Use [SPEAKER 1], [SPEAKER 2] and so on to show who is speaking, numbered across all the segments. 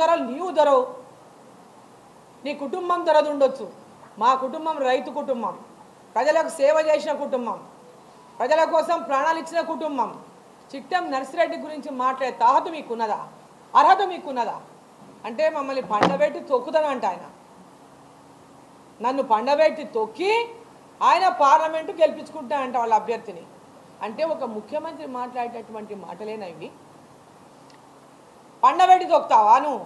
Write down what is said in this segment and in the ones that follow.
[SPEAKER 1] ధరలు నీవు ధరవు, నీ కుటుంబం ధరదు ఉండొచ్చు. మా కుటుంబం రైతు కుటుంబం, ప్రజలకు సేవ చేసిన కుటుంబం, ప్రజల కోసం ప్రాణాలు ఇచ్చిన కుటుంబం. చిట్టెం నర్సిరెడ్డి గురించి మాట్లాడే తాహత మీకున్నదా, అర్హత మీకున్నదా? అంటే మమ్మల్ని పండబెట్టి తొక్కుతానంట ఆయన. నన్ను పండబెట్టి తొక్కి ఆయన పార్లమెంటు గెలిపించుకుంటానంట వాళ్ళ అభ్యర్థిని. అంటే ఒక ముఖ్యమంత్రి మాట్లాడేటటువంటి మాటలేనా ఇవి? పండబెట్టి తొక్కుతావా నువ్వు?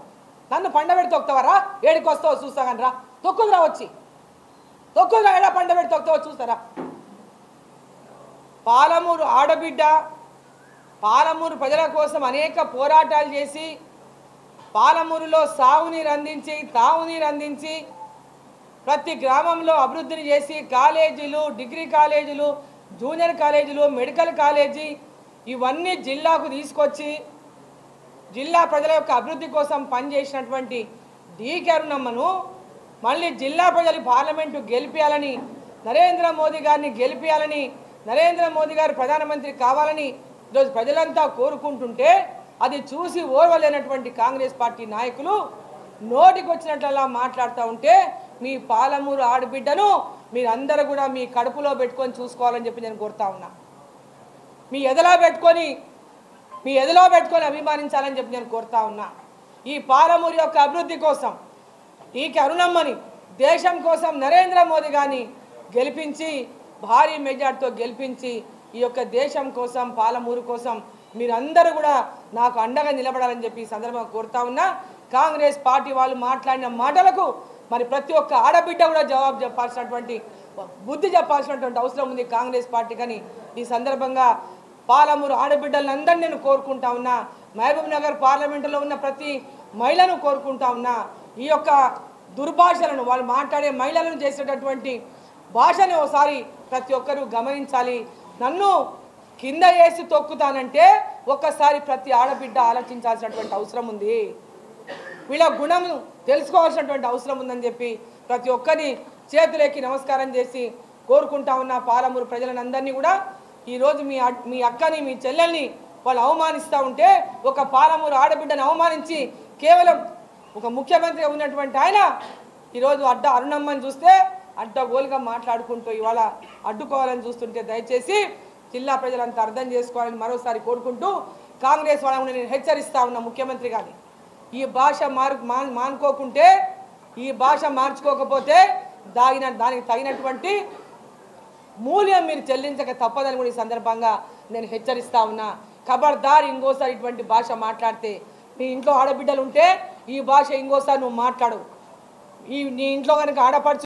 [SPEAKER 1] నన్ను పండబెట్టి తొక్కుతావరా? ఏడికి వస్తావో చూస్తా కానీ రా, తొక్కుదురా, వచ్చి తొక్కుదురా, ఏడా పండబెట్టి తొక్కుతావో చూస్తారా? పాలమూరు ఆడబిడ్డ, పాలమూరు ప్రజల కోసం అనేక పోరాటాలు చేసి పాలమూరులో సాగునీరు అందించి, తాగునీరు అందించి, ప్రతి గ్రామంలో అభివృద్ధిని చేసి కాలేజీలు, డిగ్రీ కాలేజీలు, జూనియర్ కాలేజీలు, మెడికల్ కాలేజీ ఇవన్నీ జిల్లాకు తీసుకొచ్చి జిల్లా ప్రజల యొక్క అభివృద్ధి కోసం పనిచేసినటువంటి డీకే అరుణమ్మను మళ్ళీ జిల్లా ప్రజలు పార్లమెంటు గెలిపించాలని, నరేంద్ర మోదీ గారిని గెలిపించాలని, నరేంద్ర మోదీ గారు ప్రధానమంత్రి కావాలని ఈరోజు ప్రజలంతా కోరుకుంటుంటే అది చూసి ఓర్వలేనటువంటి కాంగ్రెస్ పార్టీ నాయకులు నోటికి వచ్చినట్లలా మాట్లాడుతూ ఉంటే మీ పాలమూరు ఆడబిడ్డను మీరందరూ కూడా మీ కడుపులో పెట్టుకొని చూసుకోవాలని చెప్పి నేను కోరుతా ఉన్నా. మీ ఎదలో పెట్టుకొని అభిమానించాలని చెప్పి నేను కోరుతా ఉన్నా. ఈ పాలమూరు యొక్క అభివృద్ధి కోసం డీకే అరుణమ్మని దేశం కోసం నరేంద్ర మోదీ గారిని గెలిపించి భారీ మెజార్టీతో గెలిపించి ఈ యొక్క దేశం కోసం, పాలమూరు కోసం మీరందరూ కూడా నాకు అండగా నిలబడాలని చెప్పి ఈ సందర్భంగా కోరుతా ఉన్నా. కాంగ్రెస్ పార్టీ వాళ్ళు మాట్లాడిన మాటలకు మరి ప్రతి ఒక్క ఆడబిడ్డ కూడా జవాబు చెప్పాల్సినటువంటి, బుద్ధి చెప్పాల్సినటువంటి అవసరం ఉంది కాంగ్రెస్ పార్టీ. కానీ ఈ సందర్భంగా పాలమూరు ఆడబిడ్డలను అందరినీ నేను కోరుకుంటా ఉన్నా. మహబూబ్ నగర్ పార్లమెంటులో ఉన్న ప్రతి మహిళను కోరుకుంటా ఉన్నా. ఈ యొక్క దుర్భాషలను, వాళ్ళు మాట్లాడే మహిళలను చేసేటటువంటి భాషని ఒకసారి ప్రతి ఒక్కరూ గమనించాలి. నన్ను కింద వేసి తొక్కుతానంటే ఒక్కసారి ప్రతి ఆడబిడ్డ ఆలోచించాల్సినటువంటి అవసరం ఉంది. వీళ్ళ గుణం తెలుసుకోవాల్సినటువంటి అవసరం ఉందని చెప్పి ప్రతి ఒక్కరి చేతులెక్కి నమస్కారం చేసి కోరుకుంటా ఉన్న పాలమూరు ప్రజలందరినీ కూడా ఈరోజు మీ అక్కని, మీ చెల్లెల్ని వాళ్ళు అవమానిస్తూ ఉంటే, ఒక పాలమూరు ఆడబిడ్డను అవమానించి కేవలం ఒక ముఖ్యమంత్రిగా ఉన్నటువంటి ఆయన ఈరోజు అరుణమ్మని చూస్తే అడ్డగోలుగా మాట్లాడుకుంటూ ఇవాళ అడ్డుకోవాలని చూస్తుంటే దయచేసి జిల్లా ప్రజలంతా అర్థం చేసుకోవాలని మరోసారి కోరుకుంటూ కాంగ్రెస్ వాళ్ళని నేను హెచ్చరిస్తా ఉన్నా. ముఖ్యమంత్రి గారిని ఈ భాష మానుకోకుంటే, ఈ భాష మార్చుకోకపోతే దానికి తగినటువంటి మూల్యం మీరు చెల్లించక తప్పదని కూడా ఈ సందర్భంగా నేను హెచ్చరిస్తా ఉన్నా. ఖబర్దార్ ఇంకోసారి ఇటువంటి భాష మాట్లాడితే, మీ ఇంట్లో ఆడబిడ్డలు ఉంటే ఈ భాష ఇంకోసారి నువ్వు మాట్లాడు. నీ ఇంట్లో కనుక ఆడపడుచు